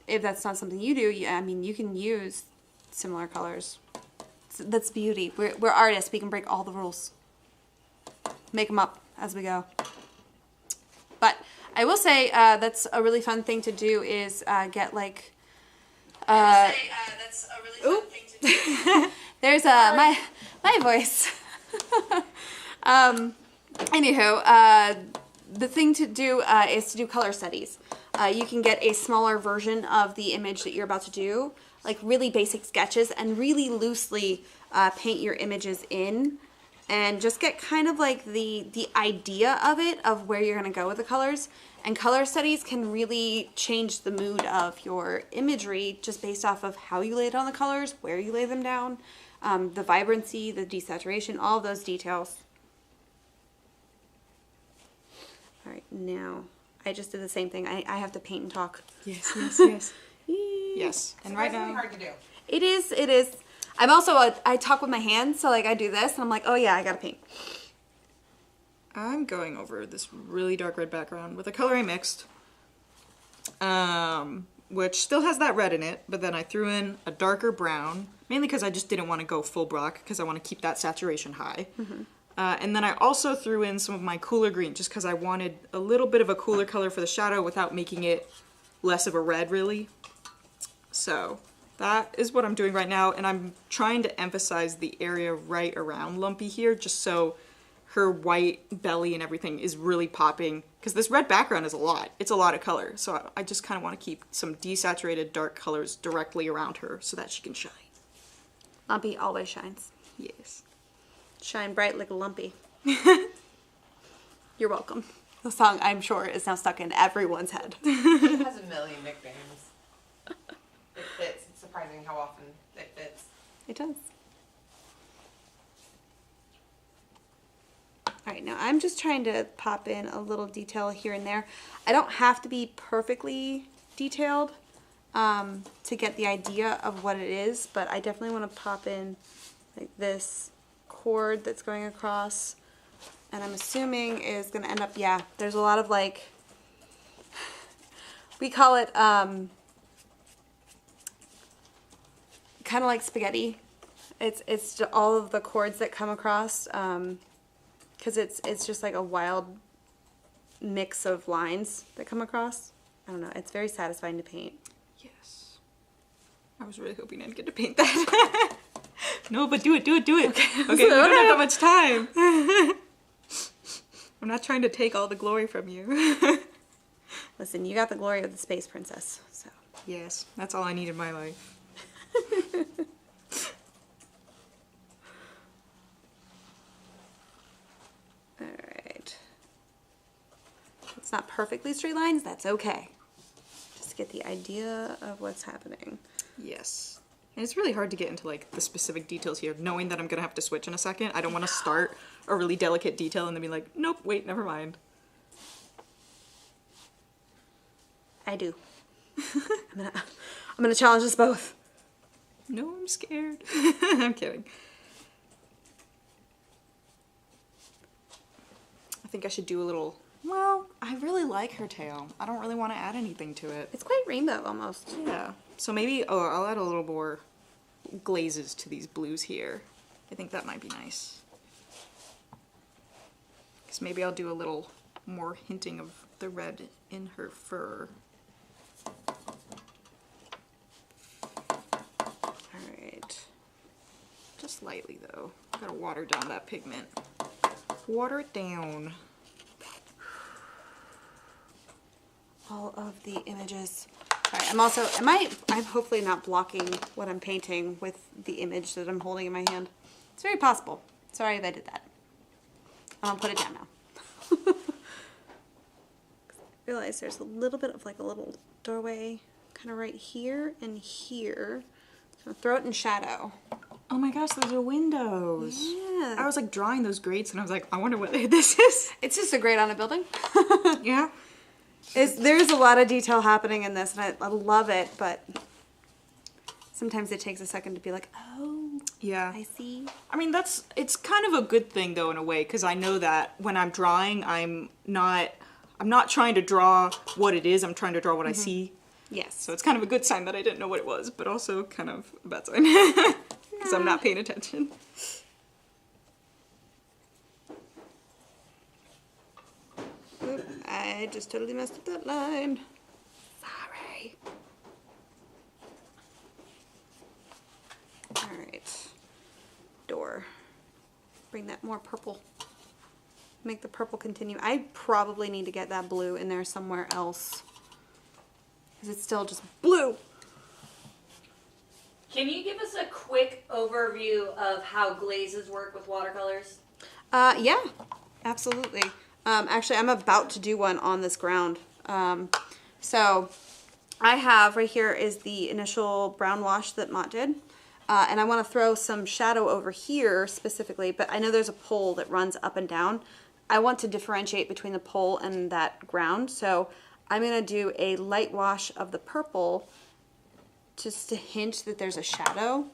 if that's not something you do, I mean, you can use similar colors. That's beauty. We're artists. We can break all the rules. Make them up as we go. But I will say that's a really fun thing to do is get like... that's a really fun thing to do. There's my voice. Anywho, the thing to do is to do color studies. You can get a smaller version of the image that you're about to do, like really basic sketches, and really loosely paint your images in, and just get kind of like the idea of it, of where you're going to go with the colors. And color studies can really change the mood of your imagery just based off of how you lay down the colors, where you lay them down, the vibrancy, the desaturation, all of those details. All right, now I just did the same thing. I have to paint and talk. Yes, yes, yes. Yes, and right Surprisingly now... hard to do. It is. I'm also, I talk with my hands, so like I do this, and I'm like, oh yeah, I gotta paint. I'm going over this really dark red background with a color I mixed, which still has that red in it, but then I threw in a darker brown, mainly because I just didn't want to go full black, because I want to keep that saturation high. Mm-hmm. And then I also threw in some of my cooler green, just because I wanted a little bit of a cooler color for the shadow without making it less of a red, really. So that is what I'm doing right now, and I'm trying to emphasize the area right around Lumpy here, just so her white belly and everything is really popping, because this red background is a lot. It's a lot of color, so I just kind of want to keep some desaturated dark colors directly around her so that she can shine. Lumpy always shines. Yes. Shine bright like a lumpy. You're welcome. The song, I'm sure, is now stuck in everyone's head. She has a million nicknames. It fits. It's surprising how often it fits. It does. Alright, now I'm just trying to pop in a little detail here and there. I don't have to be perfectly detailed to get the idea of what it is, but I definitely want to pop in like this cord that's going across, and I'm assuming is going to end up, yeah, there's a lot of like, we call it kind of like spaghetti. It's just all of the cords that come across, because it's just like a wild mix of lines that come across. I don't know, it's very satisfying to paint. Yes. I was really hoping I'd get to paint that. No, but do it. Okay, we don't have that much time. I'm not trying to take all the glory from you. Listen, you got the glory of the space princess, so. Yes, that's all I need in my life. Alright. It's not perfectly straight lines, that's okay. Just to get the idea of what's happening. Yes. And it's really hard to get into like the specific details here, knowing that I'm gonna have to switch in a second. I don't want to start a really delicate detail and then be like, nope, wait, never mind. I do. I'm gonna challenge us both. No, I'm scared. I'm kidding. I think I should do a little, well, I really like her tail. I don't really want to add anything to it. It's quite rainbow almost. Yeah. So maybe, I'll add a little more glazes to these blues here. I think that might be nice. Because maybe I'll do a little more hinting of the red in her fur. Just lightly though. Gotta water down that pigment. Water it down. All of the images. Sorry, I'm hopefully not blocking what I'm painting with the image that I'm holding in my hand. It's very possible. Sorry if I did that. I'll put it down now. I realize there's a little bit of like a little doorway kind of right here and here. So throw it in shadow. Oh my gosh, those are windows. Yeah. I was like drawing those grates and I was like, I wonder what this is. It's just a grate on a building. Yeah. There's a lot of detail happening in this, and I love it, but sometimes it takes a second to be like, oh, Yeah. I see. I mean, it's kind of a good thing though in a way, because I know that when I'm drawing, I'm not trying to draw what it is, I'm trying to draw what I see. Yes. So it's kind of a good sign that I didn't know what it was, but also kind of a bad sign, because I'm not paying attention. Oop, I just totally messed up that line. Sorry. Alright. Door. Bring that more purple. Make the purple continue. I probably need to get that blue in there somewhere else. Because it's still just blue. Can you give us a quick overview of how glazes work with watercolors? Yeah, absolutely. Actually, I'm about to do one on this ground. So I have right here is the initial brown wash that Mot did. And I want to throw some shadow over here specifically, but I know there's a pole that runs up and down. I want to differentiate between the pole and that ground. So I'm going to do a light wash of the purple just to hint that there's a shadow.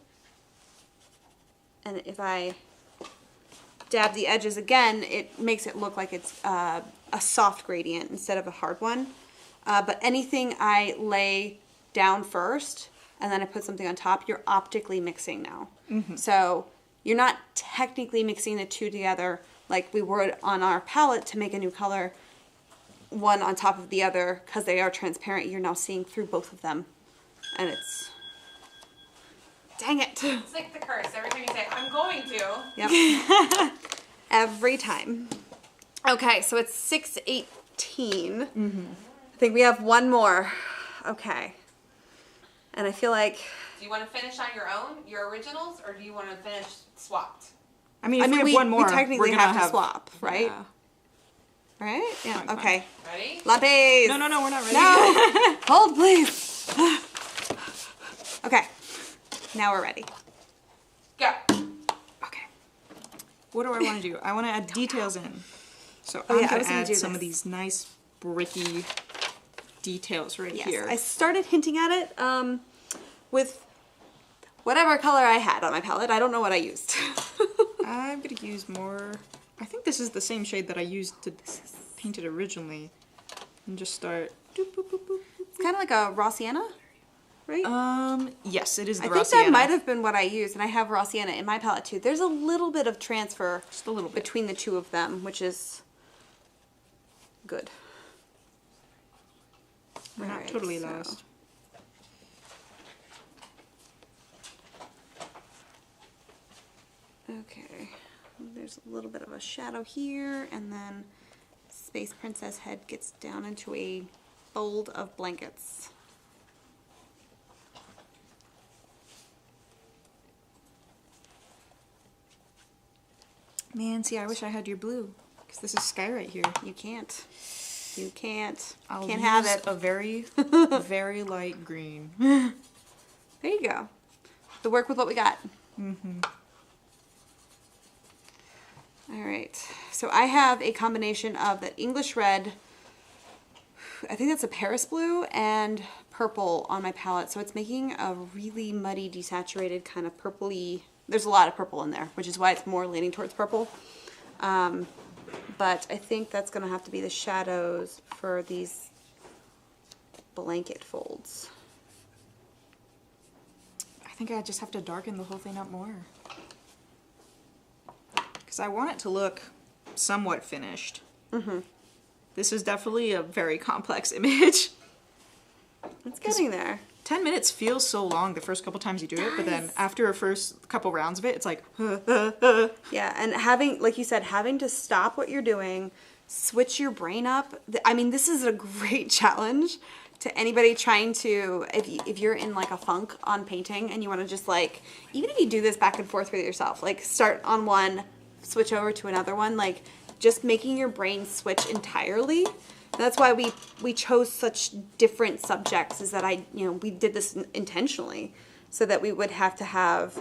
And if I dab the edges again, it makes it look like it's a soft gradient instead of a hard one. But anything I lay down first and then I put something on top, you're optically mixing now. Mm-hmm. So you're not technically mixing the two together like we would on our palette to make a new color, one on top of the other, because they are transparent. You're now seeing through both of them. And it's... Dang it. It's like the curse. Every time you say, I'm going to. Yep. Every time. Okay, so it's 6:18. Mm-hmm. I think we have one more. Okay. And I feel like... Do you want to finish on your own, your originals, or do you want to finish swapped? I mean, if we have one more, we technically we're have gonna to swap, right? Yeah. Right? Yeah, Fine, fine. okay. Ready? Lapis! No, we're not ready. No! Hold, please! Okay. Now we're ready. Go. Okay. What do I want to do? I want to add details in. So Oh, I'm yeah, I going was to gonna add do some of this. these nice bricky details right Yes, here. I started hinting at it with whatever color I had on my palette. I don't know what I used. I'm going to use more... I think this is the same shade that I used to paint it originally. And just start... Doop, boop, boop, boop. It's kind of like a raw sienna, right? Yes, it is the I raw think sienna. that might have been what I used, and I have raw sienna in my palette too. There's a little bit of transfer Just a little bit. between the two of them, which is good. We're not Alright, totally so- lost. Okay, there's a little bit of a shadow here, and then Space Princess head gets down into a fold of blankets. Man, see, I wish I had your blue. Because this is sky right here. You can't. You can't. I'll Can't have use it. a very, very light green. There you go. To work with what we got. Mm-hmm. All right. So I have a combination of that English red, I think that's a Paris blue, and purple on my palette. So it's making a really muddy, desaturated kind of purpley. There's a lot of purple in there, which is why it's more leaning towards purple. But I think that's going to have to be the shadows for these blanket folds. I think I just have to darken the whole thing up more. Because I want it to look somewhat finished. Mm-hmm. This is definitely a very complex image. It's getting there. 10 minutes feels so long the first couple times you do it, but then after a first couple rounds of it, it's like, Yeah, and having, like you said, having to stop what you're doing, switch your brain up. I mean, this is a great challenge to anybody trying to, if you're in like a funk on painting and you want to just like, even if you do this back and forth with yourself, like start on one, switch over to another one, like just making your brain switch entirely. That's why we chose such different subjects, is that we did this intentionally so that we would have to have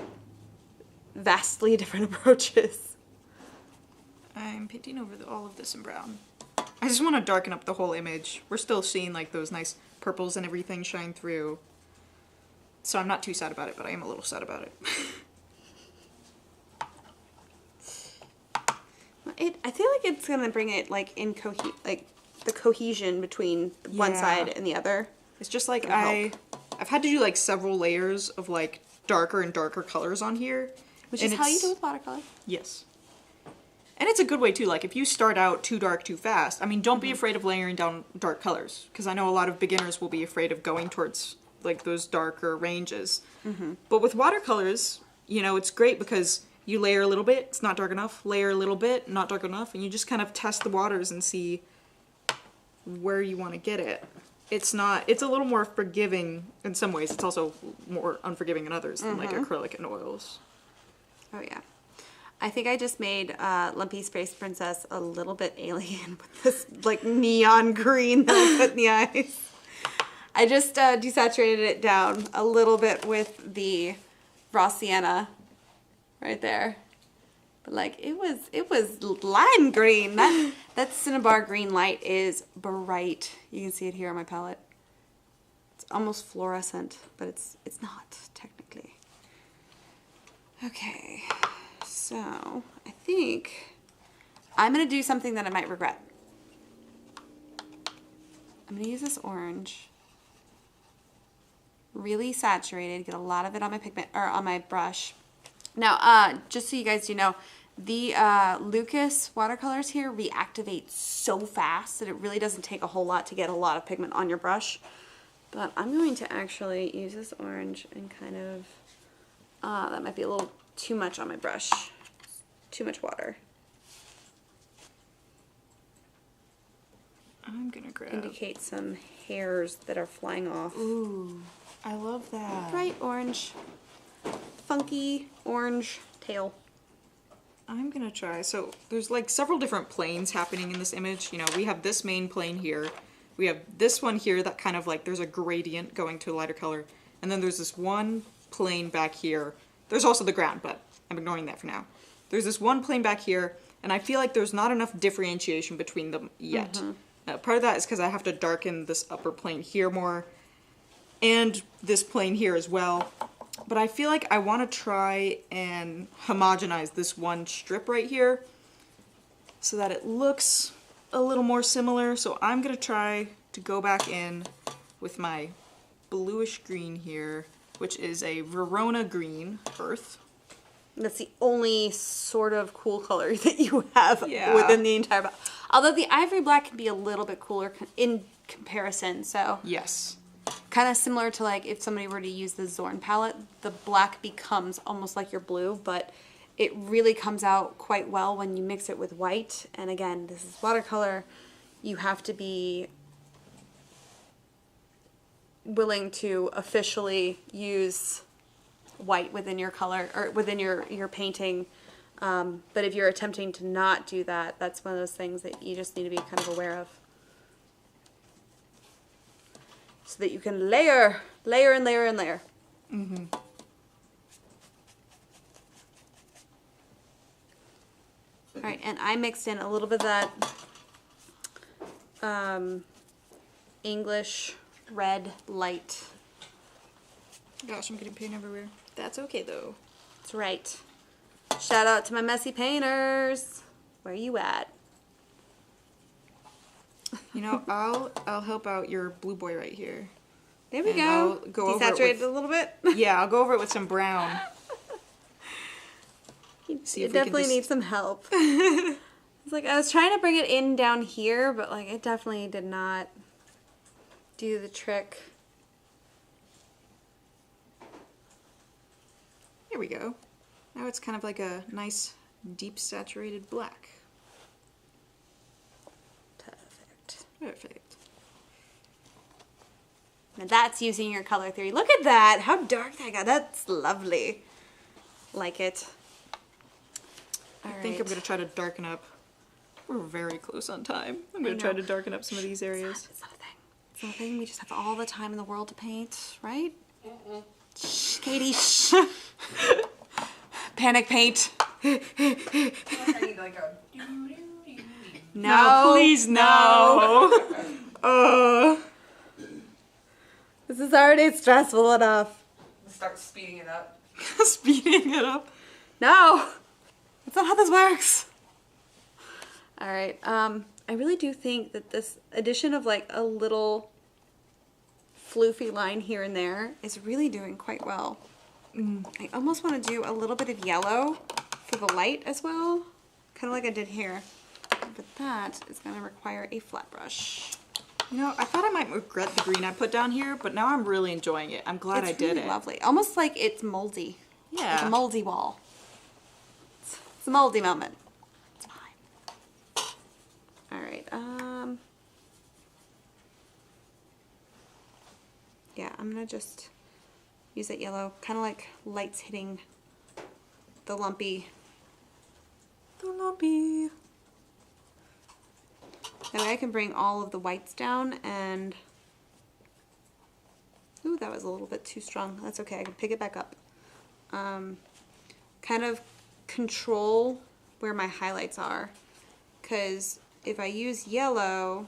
vastly different approaches. I'm painting over all of this in brown. I just want to darken up the whole image. We're still seeing like those nice purples and everything shine through. So I'm not too sad about it, but I am a little sad about it. I feel like it's gonna bring it like like the cohesion between one side and the other. It's just like I've had to do like several layers of like darker and darker colors on here. Which is how you do with watercolor. Yes. And it's a good way too, like if you start out too dark too fast, I mean, don't be afraid of layering down dark colors, because I know a lot of beginners will be afraid of going towards like those darker ranges. But with watercolors, you know, it's great because you layer a little bit, it's not dark enough, layer a little bit, not dark enough, and you just kind of test the waters and see where you want to get it. It's a little more forgiving in some ways. It's also more unforgiving in others than like acrylic and oils. Oh yeah. I think I just made Lumpy Space Princess a little bit alien with this like neon green that I put in the eyes. I just desaturated it down a little bit with the raw sienna right there. But like it was lime green. That Cinnabar green light is bright. You can see it here on my palette. It's almost fluorescent, but it's not technically. Okay. So, I think I'm going to do something that I might regret. I'm going to use this orange. Really saturated, get a lot of it on my pigment, or on my brush. Now, just so you guys do know, the Lucas watercolors here reactivate so fast that it really doesn't take a whole lot to get a lot of pigment on your brush. But I'm going to actually use this orange and kind of, that might be a little too much on my brush. Too much water. I'm gonna grab. Indicate some hairs that are flying off. Ooh, I love that. Bright orange. Funky orange tail. I'm gonna try. So there's like several different planes happening in this image. You know, we have this main plane here. We have this one here that kind of like there's a gradient going to a lighter color. And then there's this one plane back here. There's also the ground, but I'm ignoring that for now. There's this one plane back here, and I feel like there's not enough differentiation between them yet. Part of that is because I have to darken this upper plane here more, and this plane here as well. But I feel like I want to try and homogenize this one strip right here so that it looks a little more similar. So I'm going to try to go back in with my bluish green here, which is a Verona green earth. That's the only sort of cool color that you have within the entire palette. Although the ivory black can be a little bit cooler in comparison, so. Yes. Kind of similar to like if somebody were to use the Zorn palette, the black becomes almost like your blue, but it really comes out quite well when you mix it with white. And again, this is watercolor. You have to be willing to officially use white within your color or within your painting, but if you're attempting to not do that, that's one of those things that you just need to be kind of aware of, so that you can layer and layer and layer. All right, and I mixed in a little bit of that English red light. Gosh, I'm getting paint everywhere. That's okay though. That's right. Shout out to my messy painters. Where you at? You know, I'll help out your blue boy right here. There we And go. I'll go over it Desaturate with- it a little bit. Yeah, I'll go over it with some brown. See It if we can definitely just- needs some help. It's like I was trying to bring it in down here, but like it definitely did not do the trick. There we go. Now it's kind of like a nice, deep saturated black. Perfect. Perfect. Now that's using your color theory. Look at that! How dark that got. That's lovely. Like it. I think I'm gonna try to darken up. We're very close on time. I'm gonna try to darken up some of these areas. It's not a thing. It's not a thing. We just have all the time in the world to paint, right? Shh, Katie, shh. Panic paint. I need like a No, please, no. This is already stressful enough. start speeding it up. Speeding it up. No, that's not how this works. All right. I really do think that this addition of like a little floofy line here and there is really doing quite well. I almost want to do a little bit of yellow for the light as well, kind of like I did here. But that is going to require a flat brush. You know, I thought I might regret the green I put down here, but now I'm really enjoying it. I'm glad I did really it. Lovely. Almost like it's moldy. Yeah. Like a moldy wall. It's a moldy moment. It's fine. All right. Yeah, I'm going to just use that yellow, kind of like lights hitting the lumpy. The lumpy. That way I can bring all of the whites down and... Ooh, that was a little bit too strong. That's okay, I can pick it back up. Kind of control where my highlights are. Because if I use yellow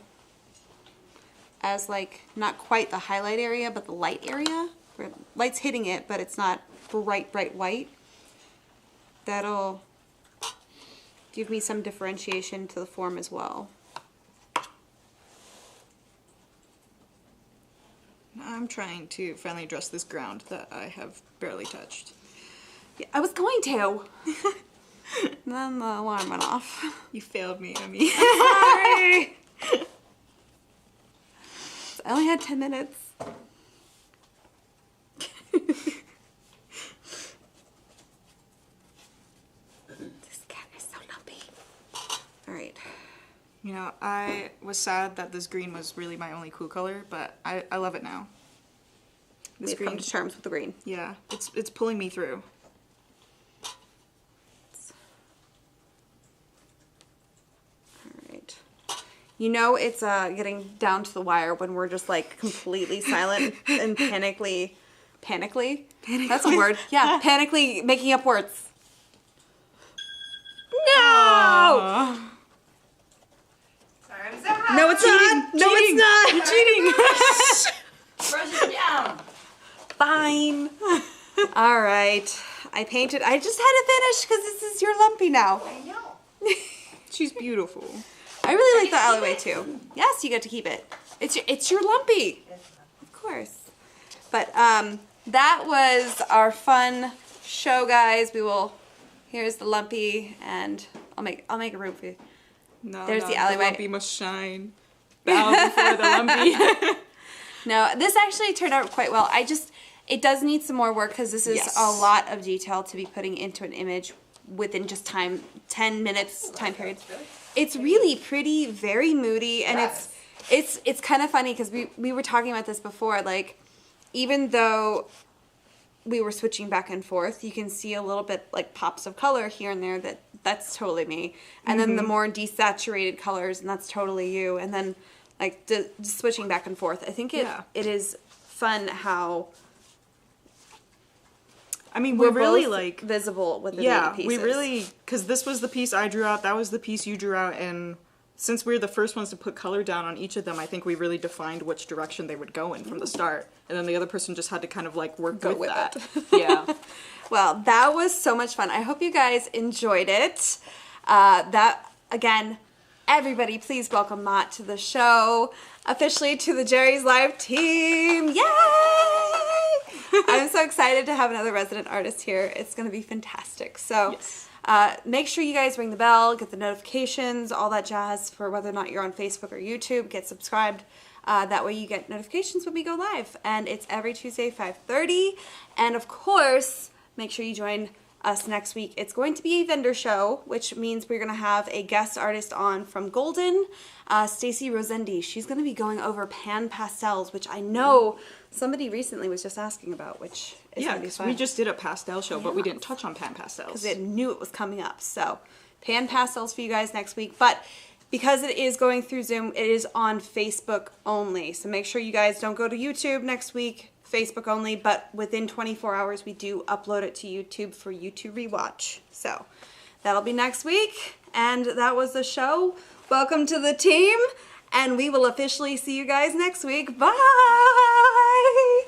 as like, not quite the highlight area, but the light area, where light's hitting it, but it's not bright, bright white, that'll give me some differentiation to the form as well. I'm trying to finally address this ground that I have barely touched. Yeah, I was going to. Then the alarm went off. You failed me, Emmy. Sorry. I only had 10 minutes. This cat is so lumpy. All right. You know, I was sad that this green was really my only cool color, but I love it now. This We've come to terms with the green. Yeah, it's pulling me through. Alright. You know it's getting down to the wire when we're just like completely silent and panically. That's a word. Yeah, panically making up words. No! Sorry, I'm so hot. No, it's not! No, it's not! Brush it down. Fine. Alright. I painted. I just had to finish because this is your lumpy now. I know. She's beautiful. I really like the alleyway too. Yes, you get to keep it. It's your lumpy. Of course. But that was our fun show, guys. Here's the lumpy, and I'll make a room for you. No, There's the alleyway. The lumpy must shine. Bow before the lumpy. No, this actually turned out quite well. It does need some more work because this is Yes. a lot of detail to be putting into an image within just 10 minutes time period. It's really pretty, very moody, and Yes. it's kind of funny because we were talking about this before. Like, even though we were switching back and forth, you can see a little bit like pops of color here and there that's totally me. And then the more desaturated colors, and that's totally you. And then like just switching back and forth. I think it is fun how I mean, we're we're really both like visible with the yeah, pieces. we really, because this was the piece I drew out, that was the piece you drew out, and since we're the first ones to put color down on each of them, I think we really defined which direction they would go in from the start, and then the other person just had to kind of like work Go with with that. it. Yeah. Well, that was so much fun. I hope you guys enjoyed it. Again, everybody, please welcome Mot to the show. Officially to the Jerry's Live team. Yay! I'm so excited to have another resident artist here. It's going to be fantastic. So Yes. make sure you guys ring the bell, get the notifications, all that jazz for whether or not you're on Facebook or YouTube. Get subscribed. That way you get notifications when we go live. And it's every Tuesday, 5:30. And of course, make sure you join us next week. It's going to be a vendor show, which means we're going to have a guest artist on from Golden, Stacy Rosendi. She's going to be going over pan pastels, which I know somebody recently was just asking about, which is Yeah, going to be because fun. we just did a pastel show, but we didn't touch on pan pastels. Because it knew it was coming up. So pan pastels for you guys next week. But because it is going through Zoom, it is on Facebook only. So make sure you guys don't go to YouTube next week. Facebook only, but within 24 hours we do upload it to YouTube for you to rewatch. So that'll be next week, and that was the show. Welcome to the team, and we will officially see you guys next week. Bye!